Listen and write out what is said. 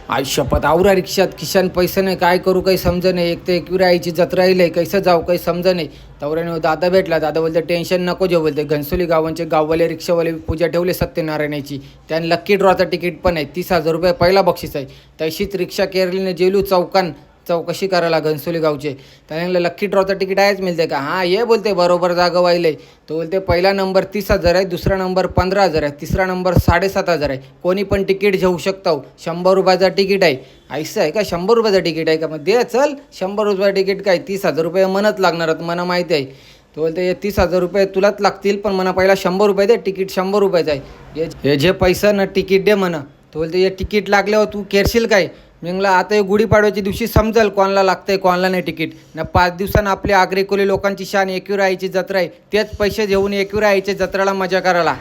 आई शपथ आवरा रिक्षात खिशान पैसे नाही, काय करू काही समज नाही. एक तर एकविरा आईची जत्रा येईल, कैसं जाऊ काही समज नाही. तवऱ्याने दादा भेटला, दादा बोलते टेन्शन नको जे, बोलते घनसोली गावांचे गाववाले रिक्षावाले पूजा ठेवले सत्यनारायणाची, त्याने लक्की ड्रॉचा तिकीट पण आहे. 30,000 रुपये पहिला बक्षीस आहे. तशीच रिक्षा केरलीने जेलू चौकशी करायला घनसोली गावचे, त्याने लक्की ड्रॉचं तिकीट आहेच मिळते का. हां ये बोलते बरोबर जागा वाहिले. तो बोलते पहिला नंबर 30,000 आहे, दुसरा नंबर 15,000 आहे, तिसरा नंबर 7,500 आहे. कोणी पण तिकीट घेऊ शकतो. 100 रुपयाचा तिकीट आहे. ऐसं आहे का, 100 रुपयाचं तिकीट आहे का, मग दे चल 100 रुपये तिकीट काय 30,000 रुपये मनत लागणार मला माहिती आहे. तो बोलते 30,000 रुपये तुलाच लागतील, पण म्हणा पहिला 100 रुपये दे, तिकीट 100 रुपयाचं आहे. हे जे पैसा ना तिकीट दे म्हणा. तो बोलते हे तिकीट लागल्यावर तू केरशील काय. मी म्हणलं आता हे गुढीपाडव्याच्या दिवशी समजेल कोणाला लागतंय कोणाला नाही तिकीट ना. 5 दिवसांना आपल्या आग्रेकोली लोकांची शान एकविरा आईची जत्रा आहे, तेच पैसे घेऊन एकविरा आईच्या जत्रेला मजा करायला.